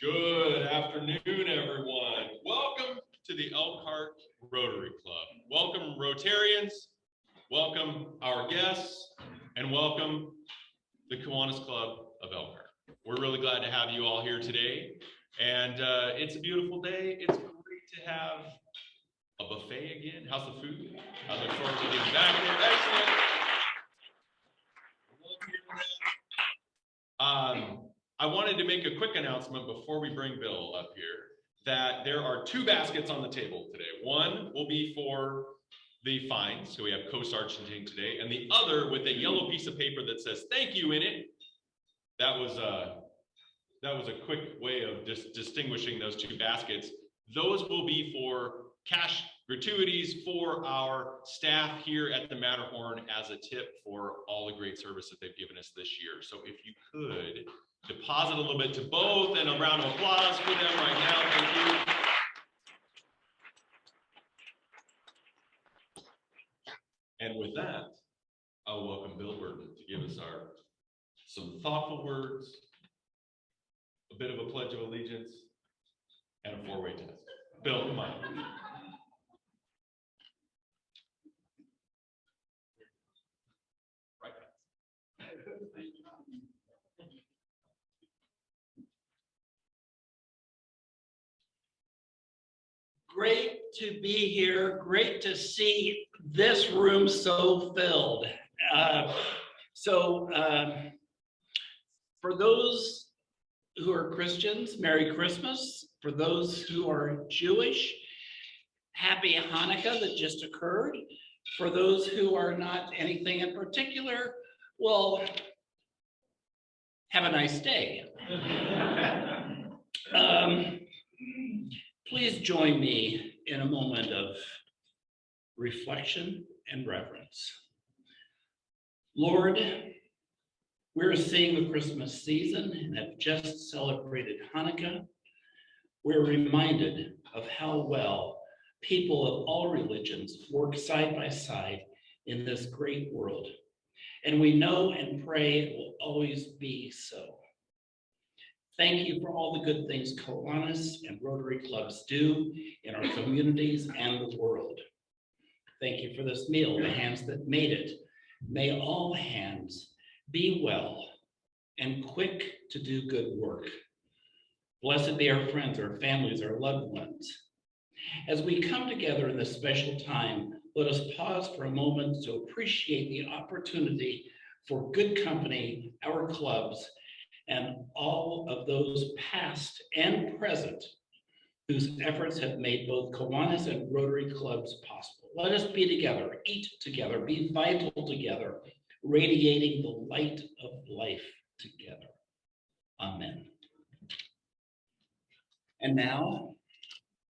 Good afternoon, everyone. Welcome to the Elkhart Rotary Club. Welcome, Rotarians. Welcome, our guests, and welcome the Kiwanis Club of Elkhart. We're really glad to have you all here today. And it's a beautiful day. It's great to have a buffet again. How's the food? I look forward to getting back there. Excellent. I wanted to make a quick announcement before we bring Bill up here that there are two baskets on the table today. One will be for the fines, so we have co-sergeanting today, and the other with a yellow piece of paper that says "thank you" in it. That was a quick way of distinguishing those two baskets. Those will be for cash gratuities for our staff here at the Matterhorn as a tip for all the great service that they've given us this year. So if you could deposit a little bit to both, and a round of applause for them right now. Thank you. And with that, I'll welcome Bill Burton to give us some thoughtful words, a bit of a pledge of allegiance, and a four-way test. Bill, come on. Great to be here. Great to see this room so filled. For those who are Christians, Merry Christmas. For those who are Jewish, Happy Hanukkah that just occurred. For those who are not anything in particular, well, have a nice day. Please join me in a moment of reflection and reverence. Lord, we're seeing the Christmas season and have just celebrated Hanukkah. We're reminded of how well people of all religions work side by side in this great world. And we know and pray it will always be so. Thank you for all the good things Kiwanis and Rotary clubs do in our communities and the world. Thank you for this meal, the hands that made it. May all hands be well and quick to do good work. Blessed be our friends, our families, our loved ones. As we come together in this special time, let us pause for a moment to appreciate the opportunity for good company, our clubs, and all of those past and present whose efforts have made both Kiwanis and Rotary clubs possible. Let us be together, eat together, be vital together, radiating the light of life together. Amen. And now,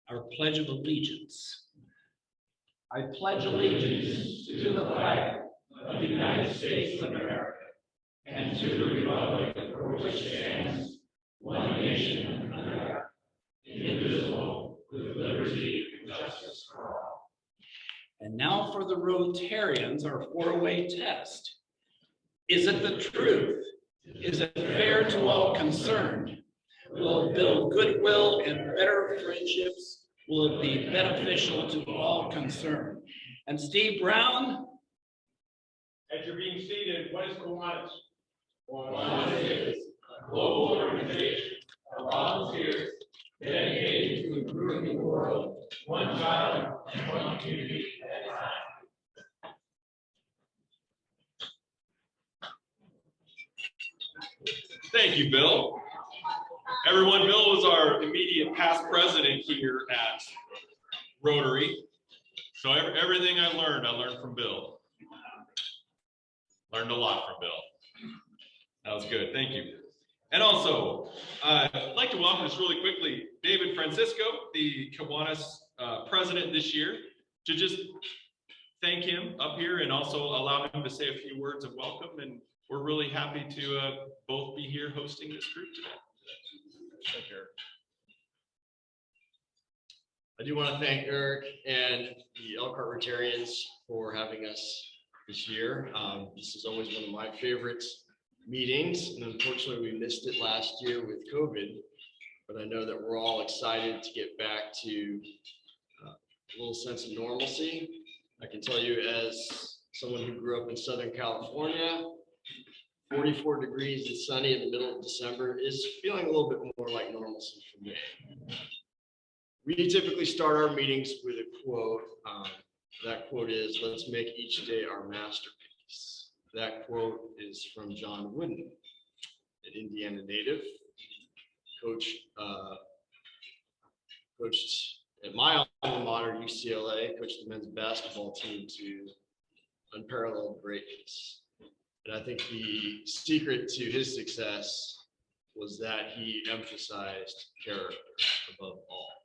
our Pledge of Allegiance. I pledge allegiance to the flag of the United States of America and to the republic for which it stands, one nation under God, indivisible, with liberty and justice for all. And now for the Rotarians, our four-way test. Is it the truth? Is it fair to all concerned? Will it build goodwill and better friendships? Will it be beneficial to all concerned? And Steve Brown? As you're being seated, what is Kiwanis? Kiwanis is a global organization of volunteers dedicated to improving the world, one child and one community at a time. Thank you, Bill. Everyone, Bill was our immediate past president here at Rotary. So everything I learned from Bill. Learned a lot from Bill. That was good, thank you. And also, I'd like to welcome us really quickly, David Francisco, the Kiwanis president this year, to just thank him up here and also allow him to say a few words of welcome. And we're really happy to both be here hosting this group today. Thank you, Eric. I do want to thank Eric and the Elkhart Rotarians for having us this year. This is always one of my favorite meetings, and unfortunately we missed it last year with COVID, but I know that we're all excited to get back to a little sense of normalcy. I can tell you, as someone who grew up in Southern California, 44 degrees and sunny in the middle of December is feeling a little bit more like normalcy for me. We typically start our meetings with a quote. That quote is, "Let's make each day our masterpiece." That quote is from John Wooden, an Indiana native, coached at my alma mater, UCLA, coached the men's basketball team to unparalleled greatness. And I think the secret to his success was that he emphasized character above all.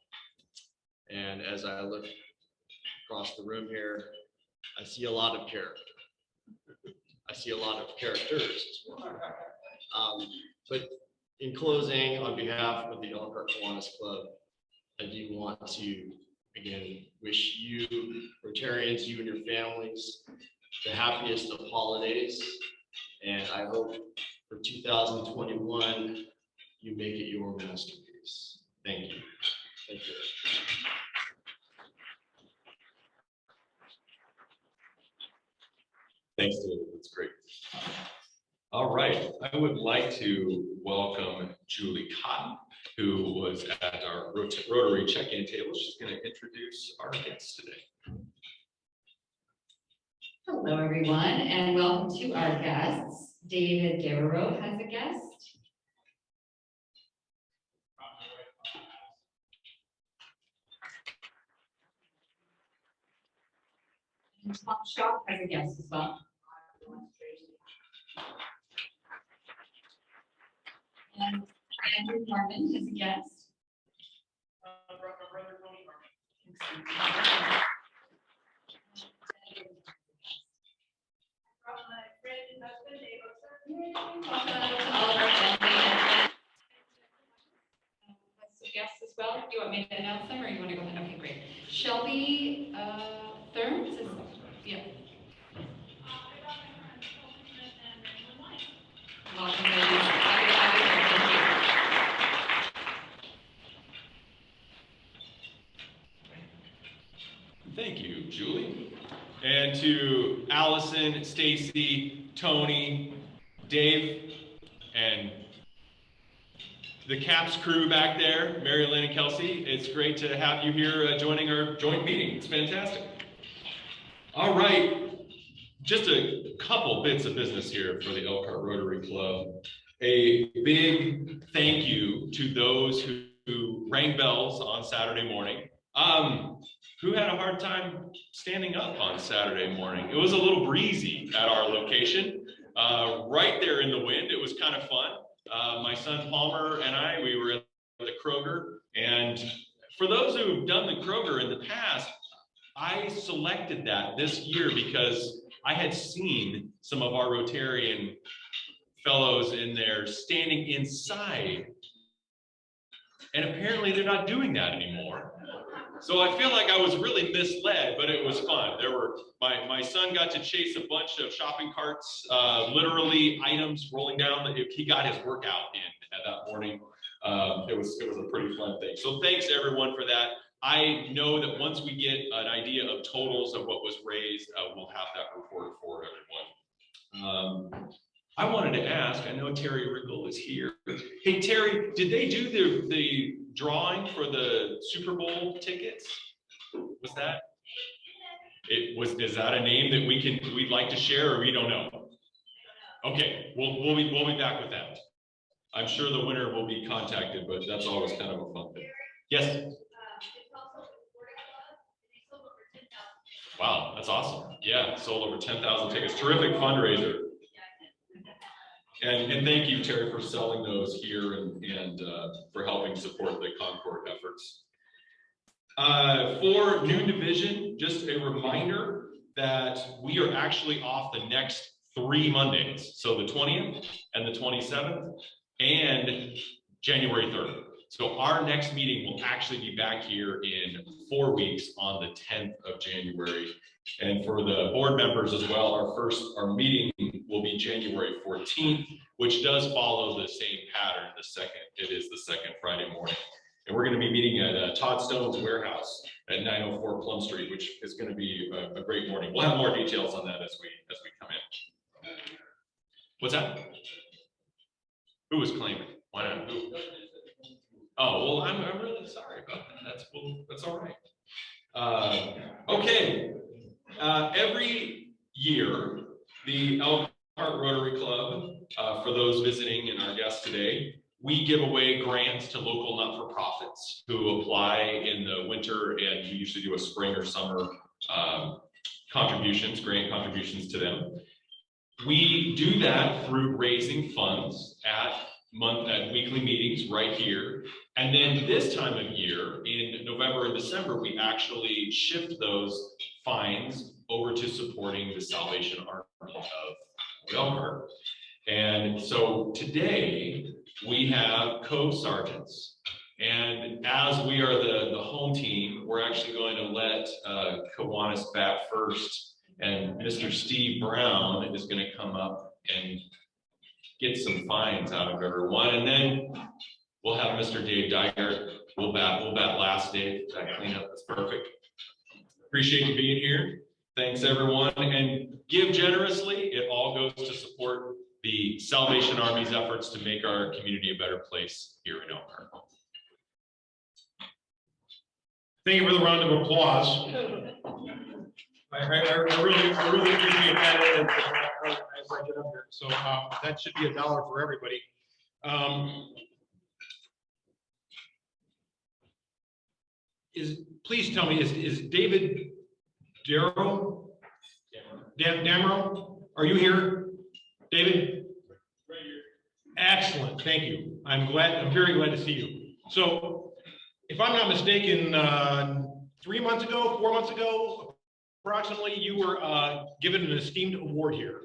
And as I look across the room here, I see a lot of character. I see a lot of characters as well. But in closing, on behalf of the Elkhart Kiwanis Club, I do want to, again, wish you, Rotarians, you and your families, the happiest of holidays. And I hope for 2021, you make it your masterpiece. Thank you. Thank you. Thanks, David. That's great. All right. I would like to welcome Julie Cotton, who was at our Rotary check-in table. She's going to introduce our guests today. Hello, everyone, and welcome to our guests. David Guerrero has a guest. And Tom Shaw has a guest as well. And Andrew Norman has a guest. Brother Tony Martin. From my friend and husband, Dave Oakser. Welcome to all of our family. Let's do guests as well. Do you want me to announce them or you want to go ahead? Okay, great. Shelby Thurms is, yeah. Welcome, ladies. Happy to have you here. Thank you. Thank you, Julie. And to Allison, Stacy, Tony, Dave, and the CAPS crew back there, Mary Lynn and Kelsey. It's great to have you here joining our joint meeting. It's fantastic. All right, just a couple bits of business here for the Elkhart Rotary Club. A big thank you to those who rang bells on Saturday morning. Who had a hard time standing up on Saturday morning? It was a little breezy at our location, right there in the wind. It was kind of fun. My son Palmer and I, we were at the Kroger, and for those who've done the Kroger in the past, I selected that this year because I had seen some of our Rotarian fellows in there standing inside, and apparently they're not doing that anymore. So I feel like I was really misled, but it was fun. There were, my son got to chase a bunch of shopping carts, literally items rolling down. He got his workout in at that morning. It was a pretty fun thing. So thanks everyone for that. I know that once we get an idea of totals of what was raised, we'll have that report for everyone. I wanted to ask, I know Terry Rickle is here. Hey Terry, did they do the drawing for the Super Bowl tickets? Was that? Is that a name that we'd like to share, or we don't know? Okay, we'll be back with that. I'm sure the winner will be contacted, but that's always kind of a fun thing. Yes. Wow, that's awesome. Yeah, sold over 10,000 tickets. Terrific fundraiser. And thank you, Terry, for selling those here and for helping support the Concord efforts. For Noon Division, just a reminder that we are actually off the next 3 Mondays. So the 20th and the 27th and January 3rd. So our next meeting will actually be back here in 4 weeks on the 10th of January. And for the board members as well, our meeting will be January 14th. which does follow the same pattern. It is the second Friday morning. And we're going to be meeting at Todd Stone's warehouse at 904 Plum Street, which is going to be a great morning. We'll have more details on that as we come in. What's that? Who was claiming? Why not? Who? Oh, well, I'm really sorry about that. That's all right. Okay. Every year, the Elkhart Rotary Club, for those visiting and our guests today, we give away grants to local not-for-profits who apply in the winter, and we usually do a spring or summer grant contributions to them. We do that through raising funds at weekly meetings right here. And then this time of year, in November and December, we actually shift those fines over to supporting the Salvation Army of Elkhart. And so today we have co-sergeants. And as we are the home team, we're actually going to let Kiwanis bat first. And Mr. Steve Brown is going to come up and get some fines out of everyone. And then we'll have Mr. Dave Dygert. We'll bat last, Dave. That cleanup is perfect. Appreciate you being here. Thanks, everyone. And give generously. It all goes to support the Salvation Army's efforts to make our community a better place here in Elkhart. Thank you for the round of applause. I really appreciate that as I get up here. So that should be $1 for everybody. Please tell me, is David Damro? Damro, are you here? David? Right here. Excellent, thank you. I'm very glad to see you. So, if I'm not mistaken, 4 months ago, approximately, you were given an esteemed award here.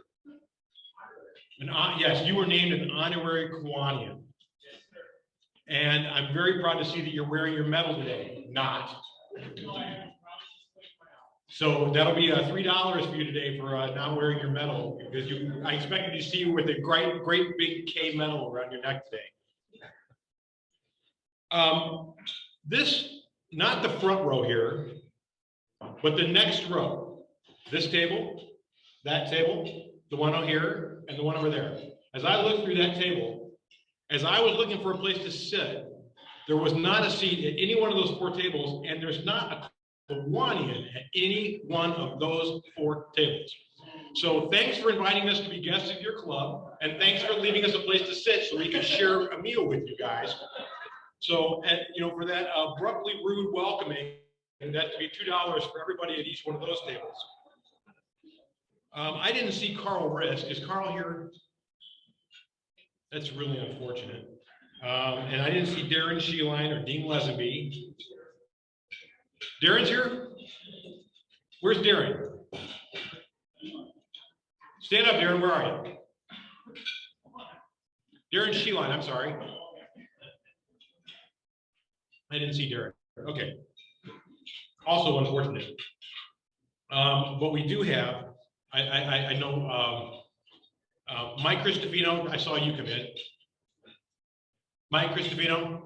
Yes, you were named an honorary Kiwanian. And I'm very proud to see that you're wearing your medal today. Not. So that'll be $3 for you today for not wearing your medal, because I expected to see you with a great big K medal around your neck today. Not the front row here, but the next row. This table, that table, the one over here, and the one over there. As I looked through that table, as I was looking for a place to sit, there was not a seat at any one of those 4 tables, and there's not a Kiwanian at any one of those 4 tables. So thanks for inviting us to be guests of your club, and thanks for leaving us a place to sit so we can share a meal with you guys. So, for that abruptly rude welcoming, and that to be $2 for everybody at each one of those tables. I didn't see Carl Risk. Is Carl here? That's really unfortunate. And I didn't see Darren Sheeline or Dean Lesenby. Darren's here? Where's Darren? Stand up, Darren. Where are you? Darren Sheeline, I'm sorry. I didn't see Darren. Okay. Also unfortunate. But we do have, I know Mike Cristofino, I saw you come in. Mike Cristofino.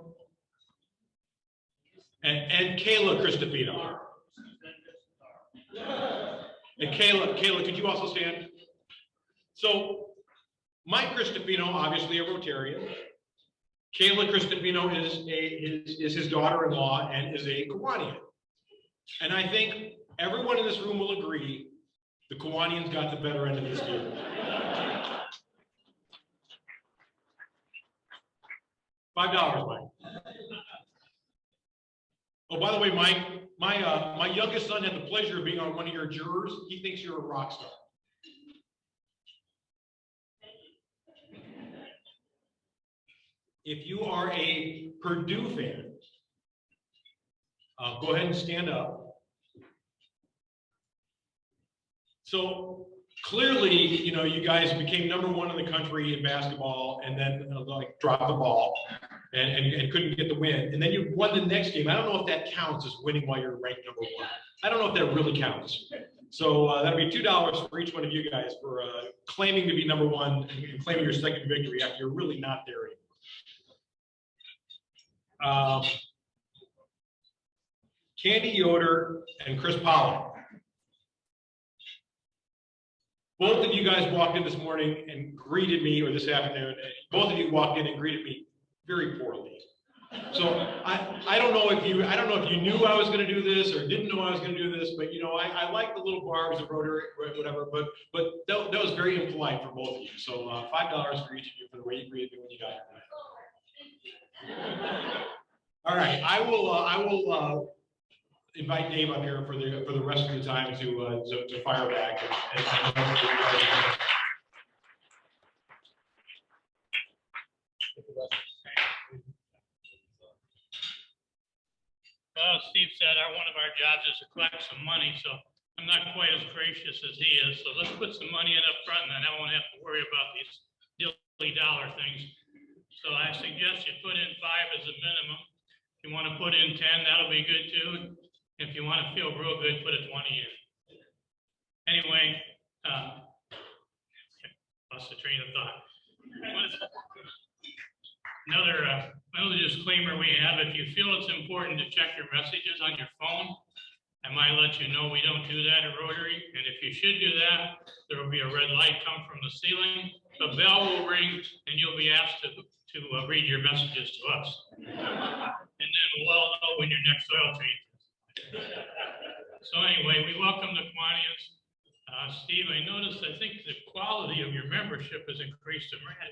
And Kayla Cristofino. And Kayla, could you also stand? So Mike Cristofino, obviously a Rotarian. Kayla Cristofino is his daughter-in-law and is a Kiwanian. And I think everyone in this room will agree the Kiwanians got the better end of this deal. $5, Mike. Oh, by the way, Mike, my youngest son had the pleasure of being on one of your jurors. He thinks you're a rock star. If you are a Purdue fan, go ahead and stand up. So clearly, you guys became #1 in the country in basketball, and then dropped the ball and couldn't get the win. And then you won the next game. I don't know if that counts as winning while you're ranked #1. I don't know if that really counts. So that'll be $2 for each one of you guys for claiming to be number one and claiming your second victory after you're really not there anymore. Candy Yoder and Chris Pollock. Both of you guys walked in this morning and greeted me, or this afternoon, and both of you walked in and greeted me very poorly. So I don't know if you knew I was going to do this or didn't know I was going to do this, but you know, I like the little barbs of Rotary, whatever, but that was very impolite for both of you. So $5 for each of you for the way you greeted me when you got here. All right, I will invite Dave up here for the rest of the time to fire back. Well, Steve said one of our jobs is to collect some money, so I'm not quite as gracious as he is. So let's put some money in up front, and then I won't have to worry about these dilly dollar things. So I suggest you put in 5 as a minimum. If you want to put in 10, that'll be good too. If you want to feel real good, put a 20 in. Anyway, lost the train of thought. Another disclaimer we have: if you feel it's important to check your messages on your phone, I might let you know we don't do that at Rotary. And if you should do that, there will be a red light come from the ceiling. A bell will ring, and you'll be asked to read your messages to us. And then we'll all know when your next oil change is. So anyway, we welcome the Kiwanis. Steve, I noticed, I think the quality of your membership has increased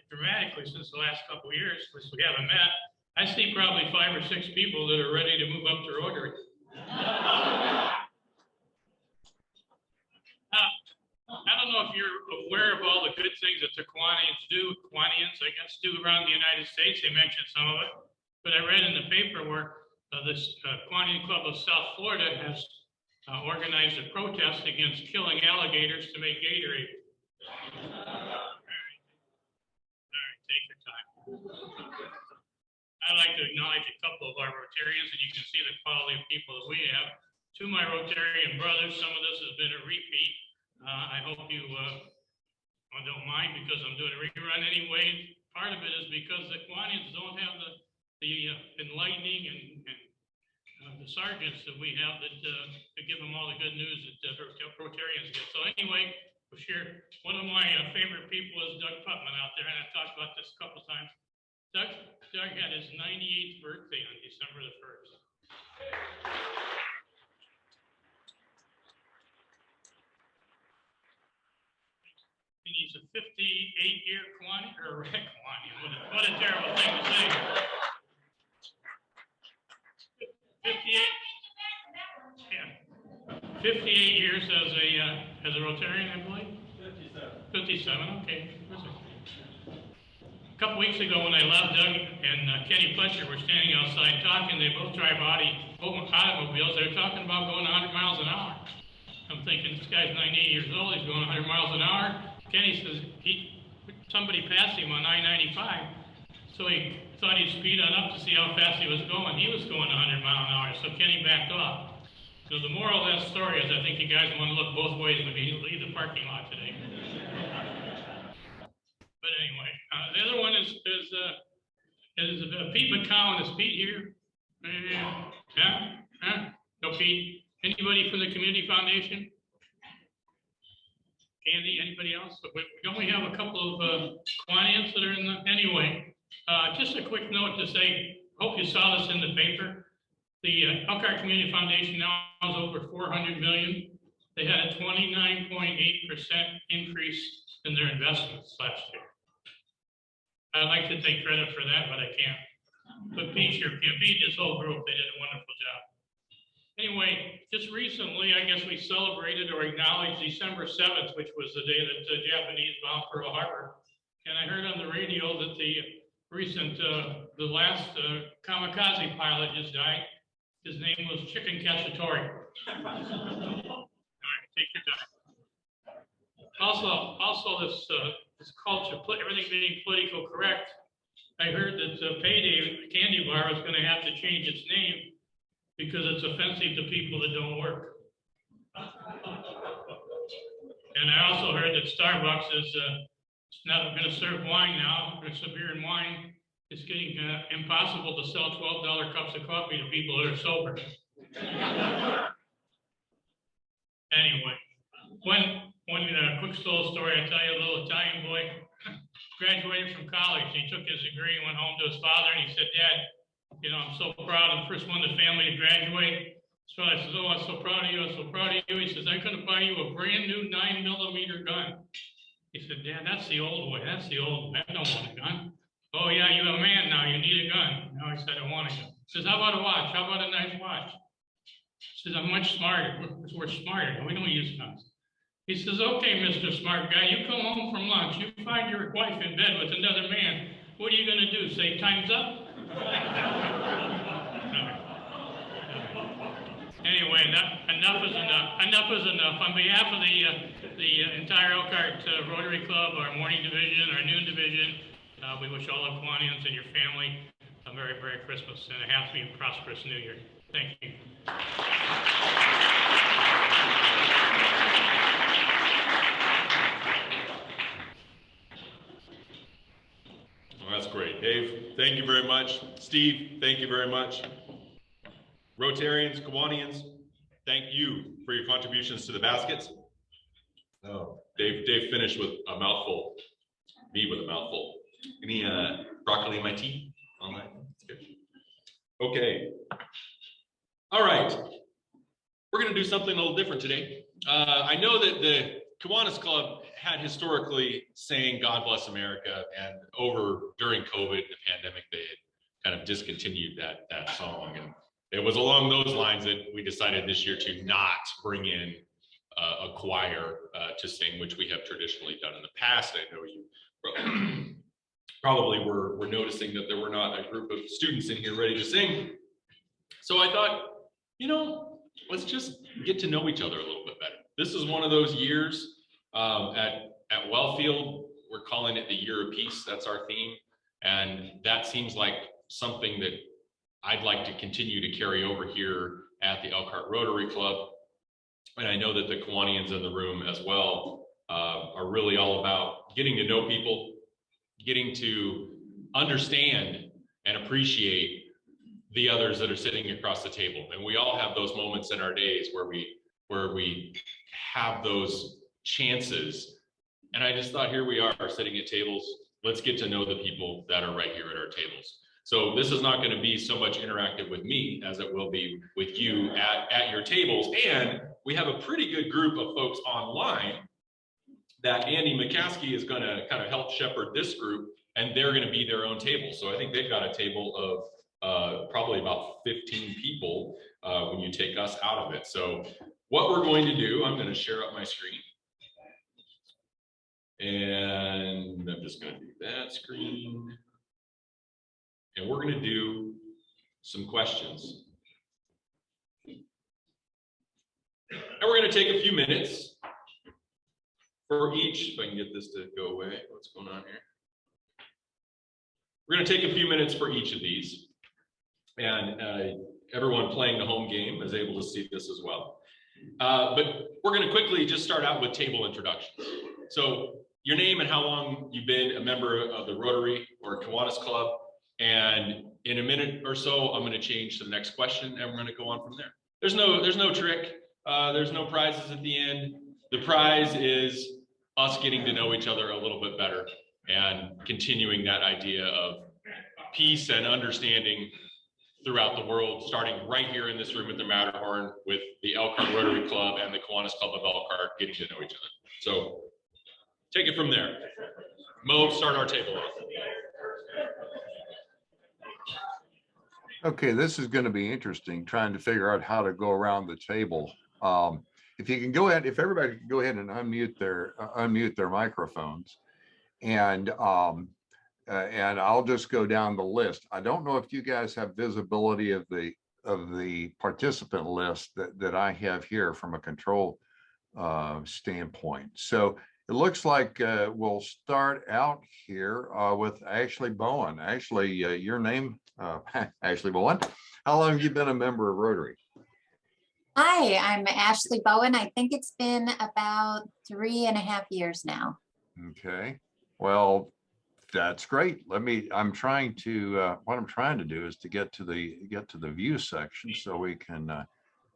dramatically since the last couple of years, which we haven't met. I see probably 5 or 6 people that are ready to move up to Rotary. I don't know if you're aware of all the good things that the Kiwanis, I guess, do around the United States. They mentioned some of it. But I read in the paper where this Kiwanis Club of South Florida has organized a protest against killing alligators to make Gatorade. All right, take your time. I'd like to acknowledge a couple of our Rotarians, and you can see the quality of people that we have. To my Rotarian brothers, some of this has been a repeat. I hope you don't mind, because I'm doing a rerun anyway. Part of it is because the Kiwanis don't have the enlightening and the sergeants that we have that give them all the good news that Rotarians get. So anyway, for sure, one of my favorite people is Doug Putman out there, and I've talked about this a couple of times. Doug had his 98th birthday on December the 1st. And he's a 58-year Kiwani, or Kiwani. What a terrible thing to say. 58 years as a Rotarian, I believe. 57. Okay. A couple weeks ago, when I left, Doug and Kenny Fletcher were standing outside talking. They both drive automobiles. They're talking about going 100 miles an hour. I'm thinking, this guy's 98 years old. He's going 100 miles an hour. Kenny says somebody passed him on I-95, so he thought he'd speed on up to see how fast he was going. He was going 100 miles an hour, so Kenny backed off. So the moral of that story is, I think you guys want to look both ways when you leave the parking lot today. But anyway, the other one is Pete McCowan. Is Pete here? Yeah? No, Pete. Anybody from the Community Foundation? Candy, anybody else? Don't we have a couple of clients that are in the, anyway, just a quick note to say, hope you saw this in the paper. The Elkhart Community Foundation now is over 400 million. They had a 29.8% increase in their investments last year. I'd like to take credit for that, but I can't. But Pete here, Pete, his whole group, they did a wonderful job. Anyway, just recently, I guess we celebrated or acknowledged December 7th, which was the day that the Japanese bombed Pearl Harbor. And I heard on the radio that the last kamikaze pilot just died. His name was Chicken Cacciatore. All right, take your time. Also this culture, everything being political correct. I heard that Payday Candy Bar is going to have to change its name because it's offensive to people that don't work. And I also heard that Starbucks is not going to serve wine now. It's a beer and wine. It's getting impossible to sell $12 cups of coffee to people that are sober. Anyway, one quick story. I tell you, a little Italian boy graduated from college. He took his degree and went home to his father, and he said, "Dad, you know, I'm so proud. I'm the first one in the family to graduate." So I said, "Oh, I'm so proud of you. I'm so proud of you." He says, "I'm going to buy you a brand new 9mm gun." He said, "Dad, that's the old way. That's the old way. I don't want a gun." "Oh, yeah, you're a man now. You need a gun." No, he said, "I want a gun." He says, "How about a watch? How about a nice watch?" He says, "I'm much smarter. We're smarter. We don't use guns." He says, "Okay, Mr. Smart Guy, you come home from lunch. You find your wife in bed with another man. What are you going to do? Say time's up?" Anyway, enough is enough. Enough is enough. On behalf of the entire Elkhart Rotary Club, our morning division, our noon division, we wish all of Kiwanians and your family a very Merry Christmas and a happy and prosperous New Year. Thank you. Well, that's great. Dave, thank you very much. Steve, thank you very much. Rotarians, Kiwanians, thank you for your contributions to the baskets. Oh, Dave finished with a mouthful. Me with a mouthful. Any broccoli in my tea? Online? That's good. Okay. All right. We're going to do something a little different today. I know that the Kiwanis Club had historically saying "God Bless America," and during COVID, the pandemic, they had kind of discontinued that song. And it was along those lines that we decided this year to not bring in a choir to sing, which we have traditionally done in the past. I know you probably were noticing that there were not a group of students in here ready to sing. So I thought, you know, let's just get to know each other a little bit better. This is one of those years at Wellfield. We're calling it the Year of Peace. That's our theme. And that seems like something that I'd like to continue to carry over here at the Elkhart Rotary Club. And I know that the Kiwanians in the room as well are really all about getting to know people, getting to understand and appreciate the others that are sitting across the table. And we all have those moments in our days where we have those chances. And I just thought, here we are sitting at tables. Let's get to know the people that are right here at our tables. So this is not going to be so much interactive with me as it will be with you at your tables. And we have a pretty good group of folks online that Andy McCaskey is going to kind of help shepherd this group, and they're going to be their own table. So I think they've got a table of probably about 15 people when you take us out of it. So what we're going to do, I'm going to share up my screen. And I'm just going to do that screen. And we're going to do some questions. And we're going to take a few minutes for each, if I can get this to go away. What's going on here? We're going to take a few minutes for each of these. And everyone playing the home game is able to see this as well. But we're going to quickly just start out with table introductions. So your name and how long you've been a member of the Rotary or Kiwanis Club. And in a minute or so, I'm going to change to the next question, and we're going to go on from there. There's no trick. There's no prizes at the end. The prize is us getting to know each other a little bit better and continuing that idea of peace and understanding throughout the world, starting right here in this room at the Matterhorn with the Elkhart Rotary Club and the Kiwanis Club of Elkhart, getting to know each other. So take it from there. Mo, start our table off. Okay, this is going to be interesting, trying to figure out how to go around the table. If you can go ahead, if everybody can go ahead and unmute their microphones, and I'll just go down the list. I don't know if you guys have visibility of the participant list that I have here from a control standpoint. So it looks like we'll start out here with Ashley Bowen. Ashley, your name, Ashley Bowen. How long have you been a member of Rotary? Hi, I'm Ashley Bowen. I think it's been about 3.5 years now. Okay, well, that's great. I'm trying to, what I'm trying to do is to get to the view section so we can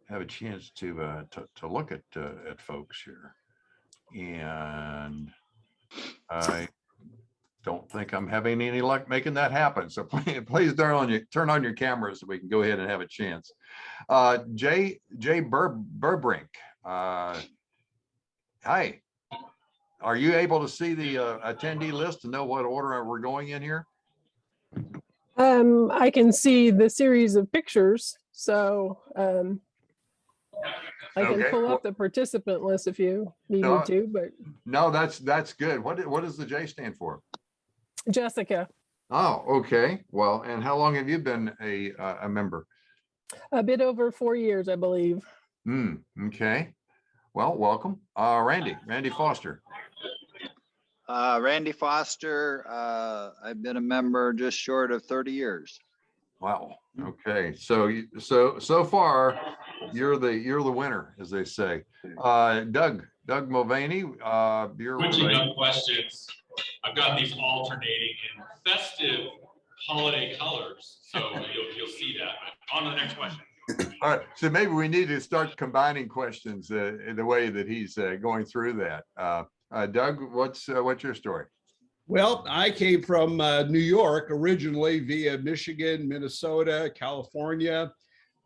have a chance to look at folks here. And I don't think I'm having any luck making that happen. So please turn on your cameras so we can go ahead and have a chance. Jay Burbrink, hi. Are you able to see the attendee list to know what order we're going in here? I can see the series of pictures, so I can Okay, pull up the participant list if you need me to, but no, that's good. What does the J stand for? Jessica, Oh, okay. Well, and how long have you been a member? a bit over 4 years, I believe. Okay. Well, welcome. Randy Foster. Randy Foster, I've been a member just short of 30 years. Wow. Okay. So far, you're the winner, as they say. Doug Mulvaney, you're Switching up questions. I've got these alternating in festive holiday colors, so you'll see that. But on to the next question. All right. So maybe we need to start combining questions in the way that he's going through that. Doug, what's your story? Well, I came from New York originally via Michigan, Minnesota, California.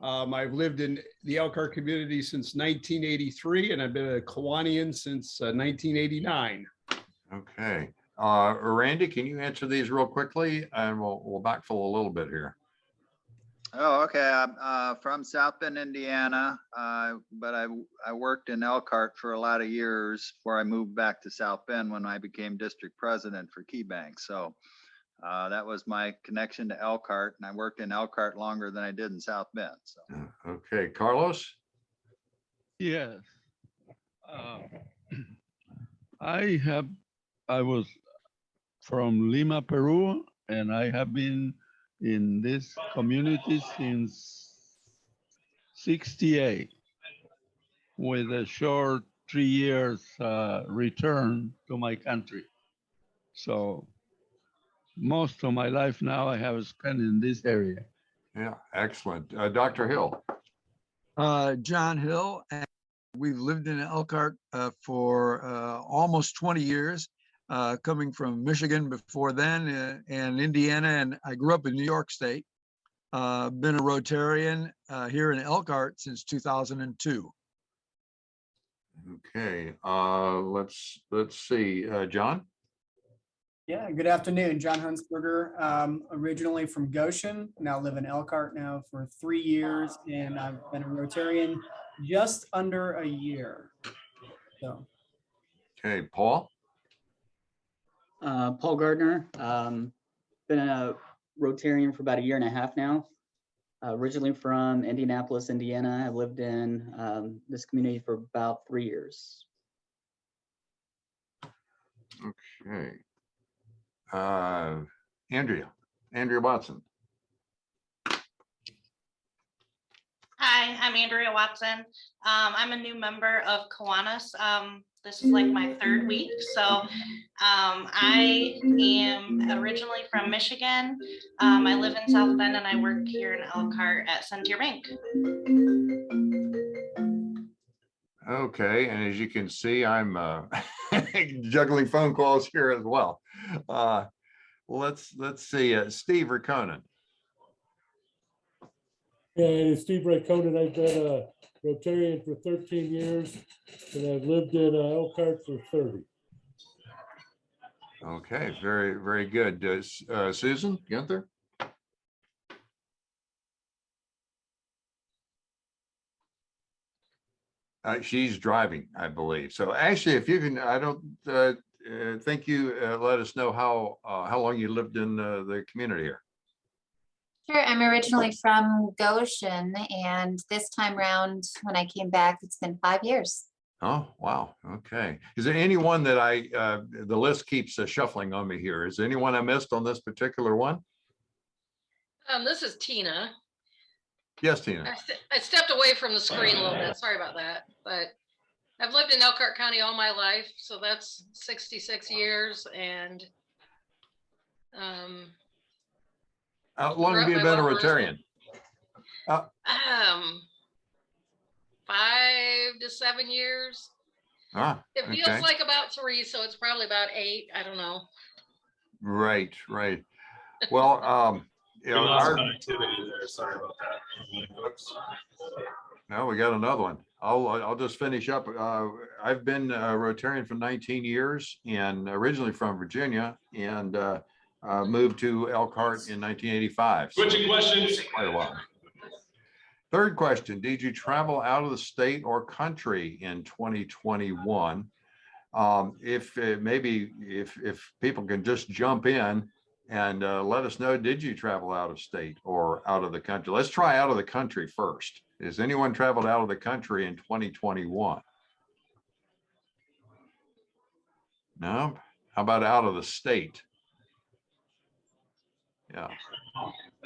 I've lived in the Elkhart community since 1983, and I've been a Kiwanian since 1989. Okay. Randy, can you answer these real quickly? And we'll backfill a little bit here. Oh, okay. I'm from South Bend, Indiana, but I worked in Elkhart for a lot of years before I moved back to South Bend when I became district president for Key Bank. So that was my connection to Elkhart, and I worked in Elkhart longer than I did in South Bend. So. Okay, Carlos. Yes. I was from Lima, Peru, and I have been in this community since 68 with a short 3 years return to my country. So most of my life now I have spent in this area. Yeah, excellent. Dr. Hill. John Hill. And we've lived in Elkhart for almost 20 years, coming from Michigan before then and Indiana. And I grew up in New York State. Been a Rotarian here in Elkhart since 2002. Okay, let's see, John. Yeah, good afternoon. John Hunsberger, originally from Goshen, now live in Elkhart now for 3 years, and I've been a Rotarian just under a year. So. Okay, Paul. Paul Gardner, been a Rotarian for about 1.5 years now. Originally from Indianapolis, Indiana. I've lived in this community for about 3 years. Okay. Andrea Watson. Hi, I'm Andrea Watson. I'm a new member of Kiwanis. This is like my 3rd week. So I am originally from Michigan. I live in South Bend and I work here in Elkhart at Centier Bank. Okay, and as you can see, I'm juggling phone calls here as well. Let's see, Steve Rakonen. And Steve Rakonen, I've been a Rotarian for 13 years, and I've lived in Elkhart for 30. Okay, very, very good. Susan Gunther? She's driving, I believe. So actually, if you can, I don't think you let us know how long you lived in the community here. Sure, I'm originally from Goshen, and this time around, when I came back, it's been 5 years. Oh, wow. Okay. Is there anyone that the list keeps shuffling on me here? Is there anyone I missed on this particular one? This is Tina. Yes, Tina. I stepped away from the screen a little bit. Sorry about that. But I've lived in Elkhart County all my life, so that's 66 years. And How long have you been a Rotarian? 5 to 7 years. It feels Okay. like about 3, so it's probably about 8. I don't know. Right, right. Well, you know, connectivity there. Sorry about that. no, we got another one. I'll just finish up. I've been a Rotarian for 19 years and originally from Virginia, and moved to Elkhart in 1985. So Switching questions. quite a while. Third question, did you travel out of the state or country in 2021? If people can just jump in and let us know, did you travel out of state or out of the country? Let's try out of the country first. Has anyone traveled out of the country in 2021? No? How about out of the state? Yeah.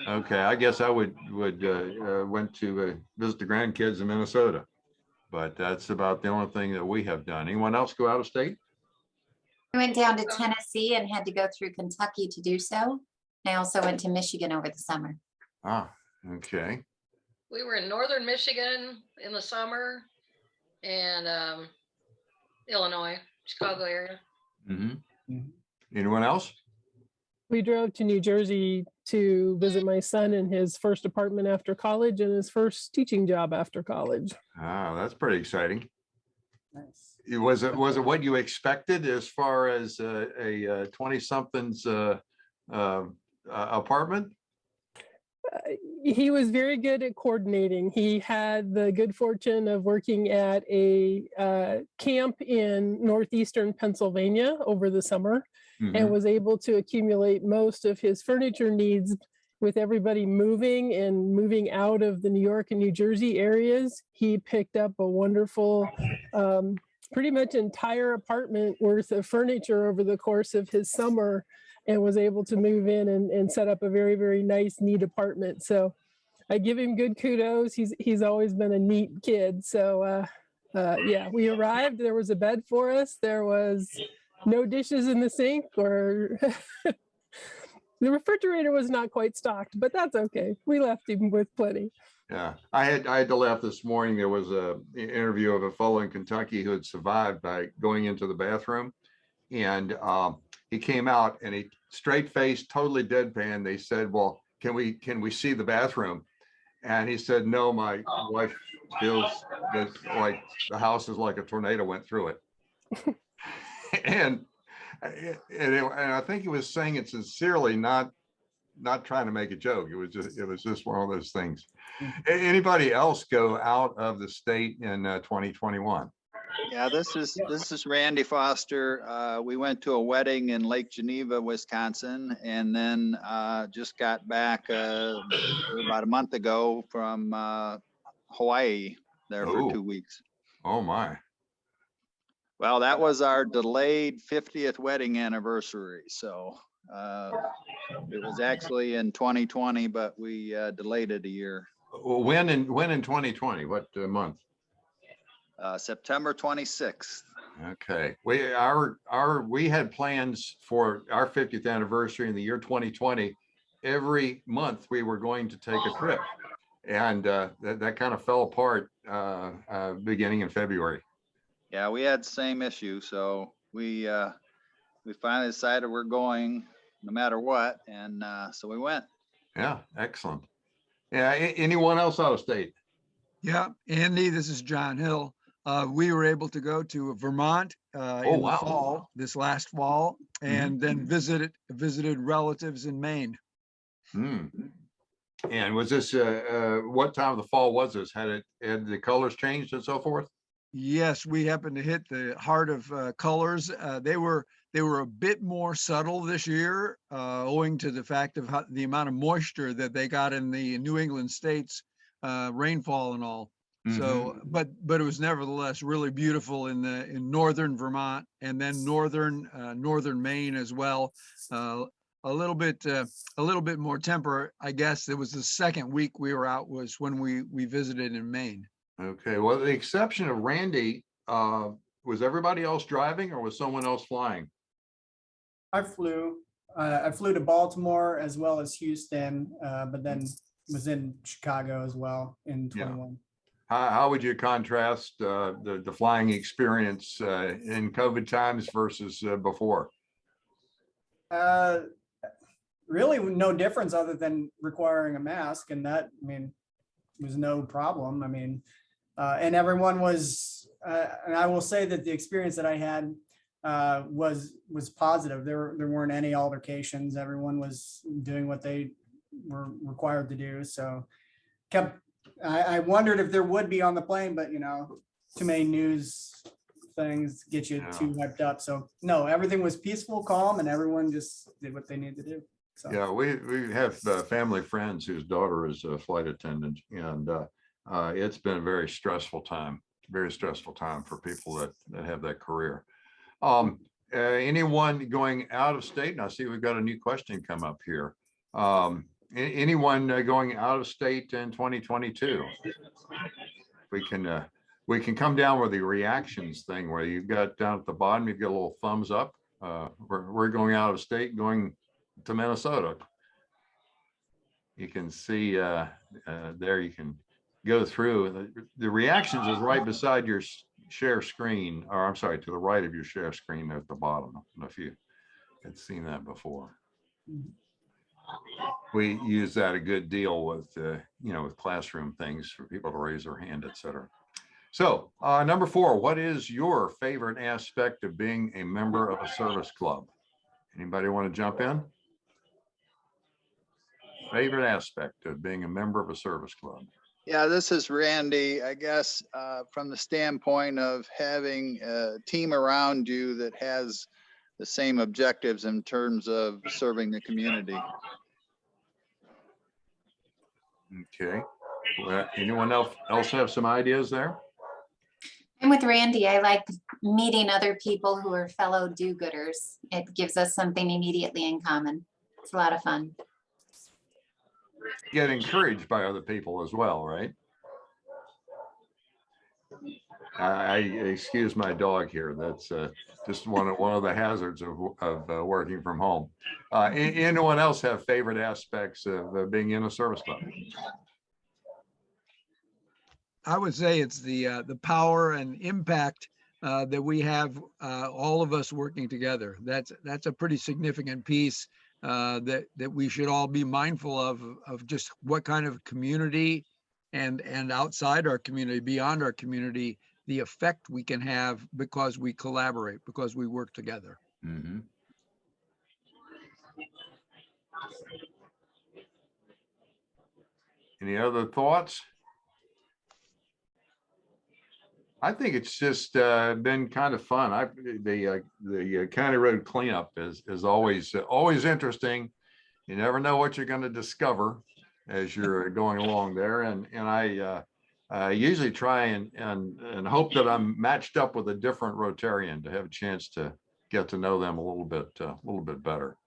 Okay, I guess I went to visit the grandkids in Minnesota, but that's about the only thing that we have done. Anyone else go out of state? I went down to Tennessee and had to go through Kentucky to do so. I also went to Michigan over the summer. Ah, okay. We were in northern Michigan in the summer, and Illinois, Chicago area. Mm-hmm. Anyone else? We drove to New Jersey to visit my son in his first apartment after college and his first teaching job after college. Ah, that's pretty exciting. Nice. Was it what you expected as far as a 20-something's apartment? He was very good at coordinating. He had the good fortune of working at a camp in northeastern Pennsylvania over the summer, and was able to accumulate most of his furniture needs with everybody moving out of the New York and New Jersey areas. He picked up a wonderful, pretty much entire apartment worth of furniture over the course of his summer, and was able to move in and set up a very, very nice, neat apartment. So I give him good kudos. He's always been a neat kid. So yeah, we arrived, there was a bed for us. There was no dishes in the sink, or the refrigerator was not quite stocked, but that's okay. We left him with plenty. Yeah, I had to laugh this morning. There was an interview of a fellow in Kentucky who had survived by going into the bathroom, and he came out and he straight faced, totally deadpan. They said, "Well, can we see the bathroom?" And he said, "No, my wife feels that like the house is like a tornado went through it." and I think he was saying it sincerely, not trying to make a joke. It was just one of those things. Anybody else go out of the state in 2021? Yeah, this is Randy Foster. We went to a wedding in Lake Geneva, Wisconsin, and then just got back about a month ago from Hawaii there for 2 weeks. Oh my. Well, that was our delayed 50th wedding anniversary. So it was actually in 2020, but we delayed it a year. When in 2020? What month? September 26th. Okay. We had plans for our 50th anniversary in the year 2020. Every month we were going to take a trip, and that kind of fell apart beginning in February. Yeah, we had the same issue, so we finally decided we're going no matter what, and so we went. Yeah, excellent. Yeah, anyone else out of state? Yeah, Andy, this is John Hill. We were able to go to Vermont in the fall, this last fall, and then visited relatives in Maine. And was this what time of the fall was this? Had the colors changed and so forth? Yes, we happened to hit the heart of colors. They were a bit more subtle this year, owing to the fact of the amount of moisture that they got in the New England states, rainfall and all. So, but it was nevertheless really beautiful in northern Vermont, and then northern Maine as well. a little bit more temper. I guess it was the second week we were out was when we visited in Maine. Okay, well, the exception of Randy, was everybody else driving or was someone else flying? I flew to Baltimore as well as Houston, but then was in Chicago as well in 21. How would you contrast the flying experience in COVID times versus before? Really no difference other than requiring a mask, and that, I mean, was no problem. I mean, and everyone was, and I will say that the experience that I had was positive. There weren't any altercations. Everyone was doing what they were required to do. So I wondered if there would be on the plane, but you know, too many news things get you too hyped up. So no, everything was peaceful, calm, and everyone just did what they needed to do. So yeah, we have family friends whose daughter is a flight attendant, and it's been a very stressful time for people that have that career. Anyone going out of state? And I see we've got a new question come up here. Anyone going out of state in 2022? We can come down with the reactions thing where you've got down at the bottom, you've got a little thumbs up. We're going out of state, going to Minnesota. You can see there, you can go through. The reactions is right beside your share screen, or I'm sorry, to the right of your share screen there at the bottom. If you had seen that before. We use that a good deal with, with classroom things for people to raise their hand, etc. So number 4, what is your favorite aspect of being a member of a service club? Anybody want to jump in? Favorite aspect of being a member of a service club? Yeah, this is Randy. I guess from the standpoint of having a team around you that has the same objectives in terms of serving the community. Okay. Well, anyone else have some ideas there? I'm with Randy. I like meeting other people who are fellow do-gooders. It gives us something immediately in common. It's a lot of fun. Get encouraged by other people as well, right? I excuse my dog here. That's just one of the hazards of working from home. Anyone else have favorite aspects of being in a service club? I would say it's the power and impact that we have, all of us working together. That's a pretty significant piece that we should all be mindful of just what kind of community and outside our community, beyond our community, the effect we can have because we collaborate, because we work together. Mm-hmm. Any other thoughts? I think it's just been kind of fun. The county road cleanup is always interesting. You never know what you're going to discover as you're going along there, and I usually try and hope that I'm matched up with a different Rotarian to have a chance to get to know them a little bit better.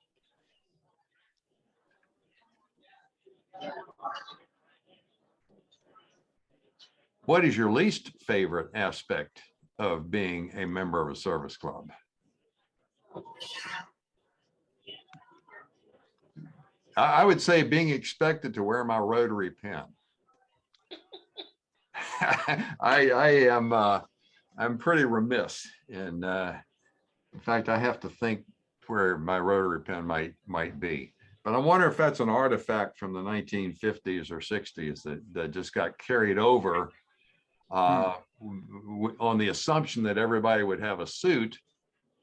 What is your least favorite aspect of being a member of a service club? I would say being expected to wear my Rotary pin. I'm pretty remiss, and in fact, I have to think where my Rotary pin might be. But I wonder if that's an artifact from the 1950s or 60s that just got carried over on the assumption that everybody would have a suit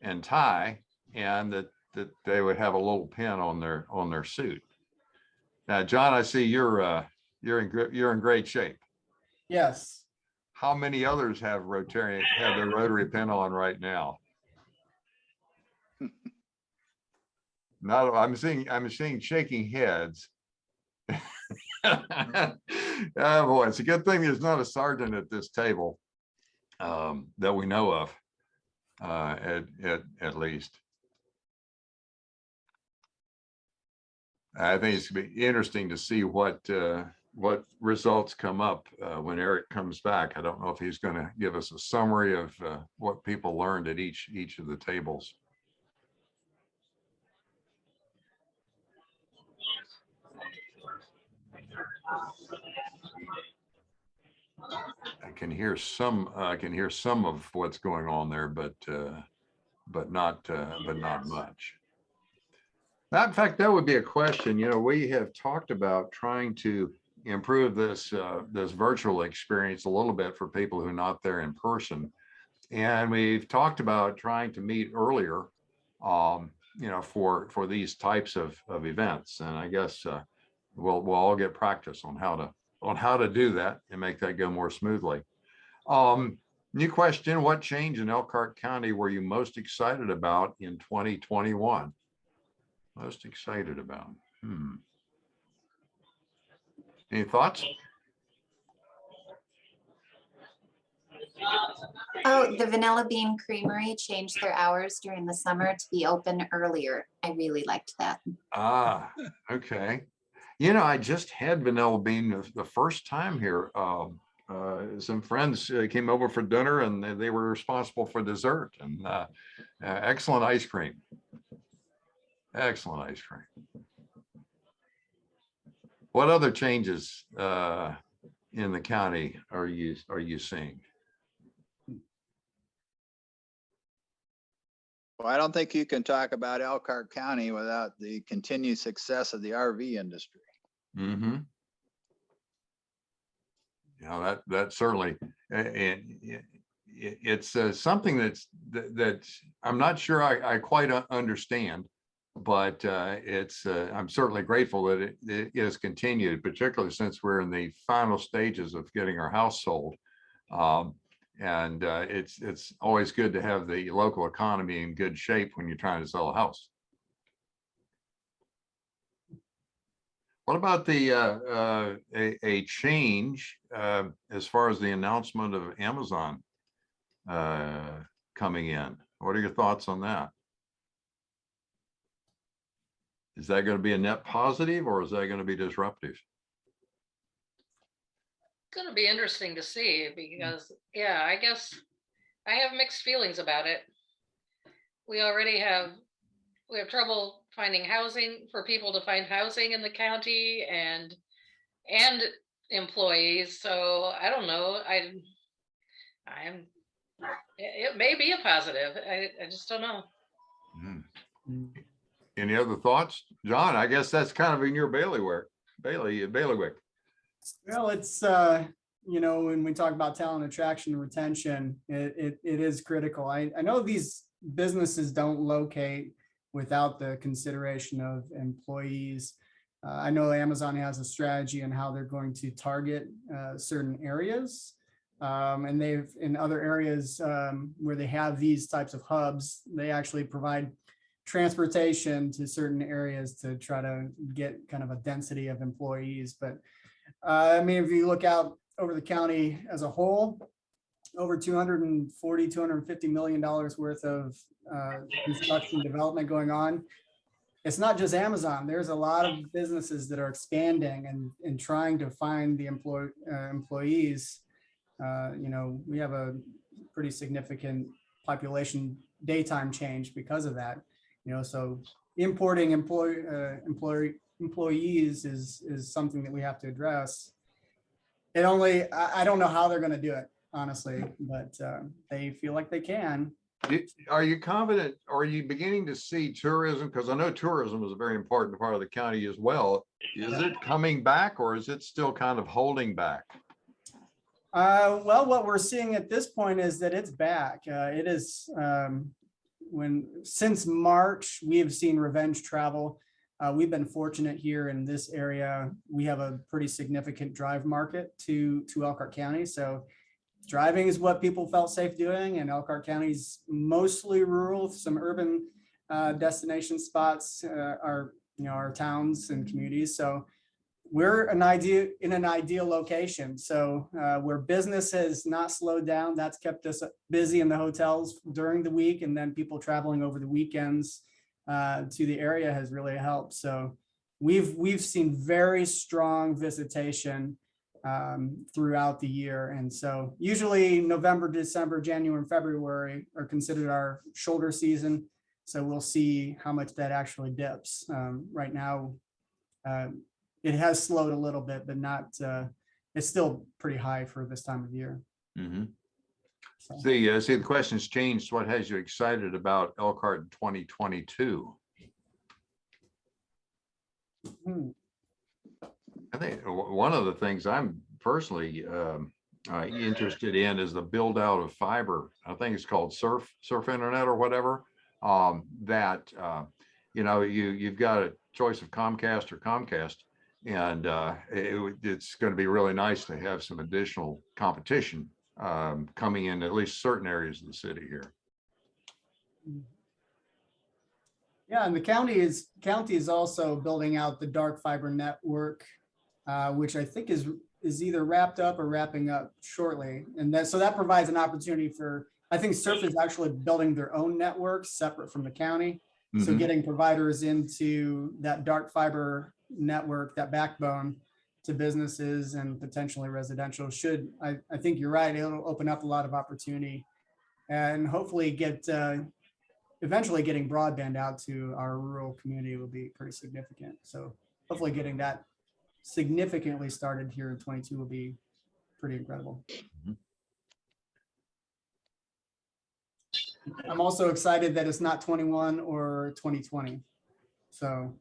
and tie, and that they would have a little pin on their suit. Now, John, I see you're in great shape. Yes. How many others have their Rotary pin on right now? I'm seeing shaking heads. Oh boy, it's a good thing there's not a sergeant at this table that we know of, at least. I think it's gonna be interesting to see what results come up when Eric comes back. I don't know if he's going to give us a summary of what people learned at each of the tables. I can hear some of what's going on there, but not much. In fact, that would be a question. You know, we have talked about trying to improve this virtual experience a little bit for people who are not there in person, and we've talked about trying to meet earlier, you know, for these types of events. And I guess we'll all get practice on how to do that and make that go more smoothly. New question: what change in Elkhart County were you most excited about in 2021? Most excited about? Any thoughts? Oh, the Vanilla Bean Creamery changed their hours during the summer to be open earlier. I really liked that. Ah, okay. You know, I just had Vanilla Bean the first time here. Some friends came over for dinner, and they were responsible for dessert, and excellent ice cream. Excellent ice cream. What other changes in the county are you seeing? Well, I don't think you can talk about Elkhart County without the continued success of the RV industry. Mm-hmm. You know, that certainly, it's something that I'm not sure I quite understand, but I'm certainly grateful that it is continued, particularly since we're in the final stages of getting our house sold. And it's always good to have the local economy in good shape when you're trying to sell a house. What about a change as far as the announcement of Amazon coming in? What are your thoughts on that? Is that going to be a net positive, or is that going to be disruptive? It's going to be interesting to see, because, yeah, I guess I have mixed feelings about it. We have trouble finding housing, for people to find housing in the county, and employees. So I don't know. It may be a positive. I just don't know. Any other thoughts, John? I guess that's kind of in your bailiwick. Well, it's you know, when we talk about talent attraction and retention, it is critical. I know these businesses don't locate without the consideration of employees. I know Amazon has a strategy on how they're going to target certain areas. And they've, in other areas where they have these types of hubs, they actually provide transportation to certain areas to try to get kind of a density of employees. But I mean, if you look out over the county as a whole, over $250 million worth of construction development going on. It's not just Amazon. There's a lot of businesses that are expanding and trying to find the employees. You know, we have a pretty significant population daytime change because of that. You know, so importing employees is something that we have to address. I don't know how they're going to do it, honestly, but they feel like they can. Are you confident? Are you beginning to see tourism? Because I know tourism is a very important part of the county as well. Is it coming back, or is it still kind of holding back? Well, what we're seeing at this point is that it's back. It is since March, we have seen revenge travel. We've been fortunate here in this area. We have a pretty significant drive market to Elkhart County. So driving is what people felt safe doing, and Elkhart County's mostly rural. Some urban destination spots are, you know, our towns and communities. So we're in an ideal location. So where business has not slowed down, that's kept us busy in the hotels during the week, and then people traveling over the weekends to the area has really helped. So we've seen very strong visitation throughout the year. And so usually November, December, January, and February are considered our shoulder season. So we'll see how much that actually dips. Right now, it has slowed a little bit, but not, it's still pretty high for this time of year. Mm-hmm. See, the question's changed. What has you excited about Elkhart in 2022? I think one of the things I'm personally interested in is the build out of fiber. I think it's called surf internet or whatever. You've got a choice of Comcast or Comcast, and it's going to be really nice to have some additional competition coming in at least certain areas of the city here. Yeah, and the county is also building out the dark fiber network, which I think is either wrapped up or wrapping up shortly. And so that provides an opportunity for, I think Surf is actually building their own network separate from the county. So getting providers into that dark fiber network, that backbone to businesses and potentially residential should, I think you're right, it'll open up a lot of opportunity and hopefully eventually getting broadband out to our rural community will be pretty significant. So hopefully getting that significantly started here in 22 will be pretty incredible. I'm also excited that it's not 21 or 2020. So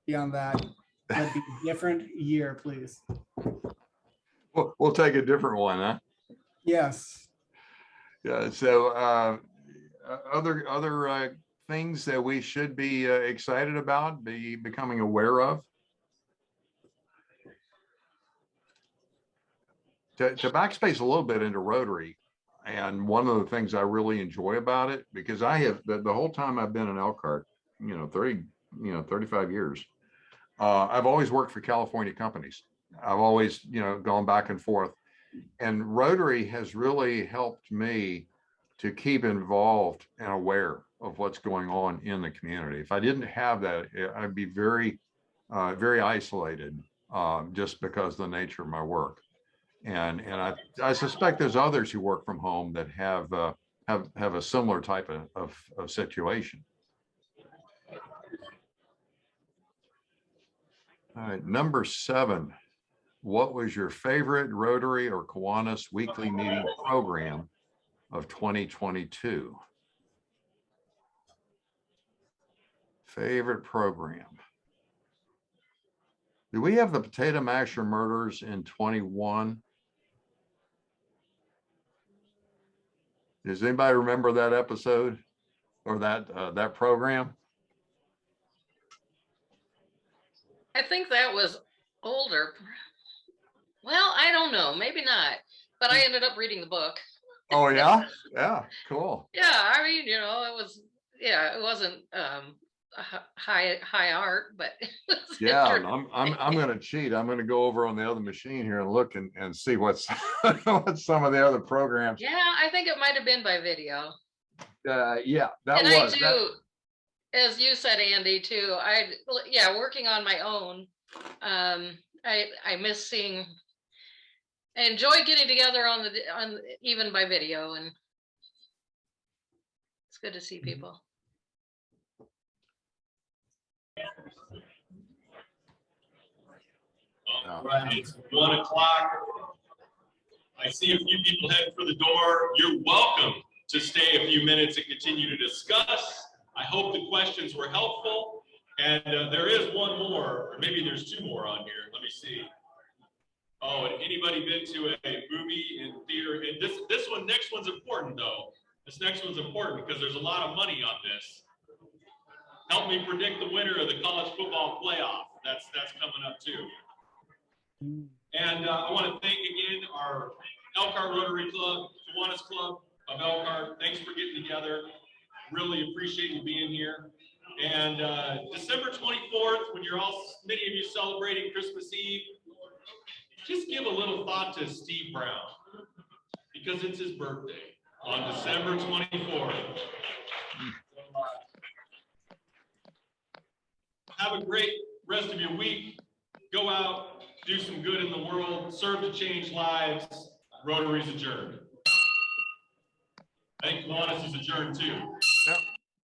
beyond that, that'd be a different year, please. We'll take a different one, huh? Yes. Yeah. So other things that we should be excited about, becoming aware of. To backspace a little bit into Rotary, and one of the things I really enjoy about it, because I have the whole time I've been in Elkhart, 35 years, I've always worked for California companies. I've always, gone back and forth, and Rotary has really helped me to keep involved and aware of what's going on in the community. If I didn't have that, I'd be very, very isolated, just because of the nature of my work. And I suspect there's others who work from home that have a similar type of situation. All right, number 7. What was your favorite Rotary or Kiwanis weekly meeting program of 2022? Favorite program. Do we have the Potato Masher murders in 21? Does anybody remember that episode or that program? I think that was older. Well, I don't know, maybe not, but I ended up reading the book. Oh yeah, yeah, cool. Yeah, I mean, it was, it wasn't high art, but it was I'm going to cheat. I'm going to go over on the other machine here and look and see what's what's some of the other programs. Yeah, I think it might have been by video. Yeah, that and was. I do, as you said, Andy, too. Working on my own. I miss seeing. I enjoy getting together on even by video, and it's good to see people. All right, it's 1 o'clock. I see a few people heading for the door. You're welcome to stay a few minutes and continue to discuss. I hope the questions were helpful. And there is one more, or maybe there's 2 more on here. Let me see. Oh, and anybody been to a movie in theater? And next one's important though. This next one's important because there's a lot of money on this. Help me predict the winner of the college football playoff. That's coming up too. And I want to thank again our Elkhart Rotary Club, Kiwanis Club of Elkhart. Thanks for getting together. Really appreciate you being here. And December 24th, when many of you celebrating Christmas Eve, just give a little thought to Steve Brown, because it's his birthday on December 24th. Have a great rest of your week. Go out, do some good in the world, serve to change lives. Rotary's adjourned. I think Kiwanis is adjourned too.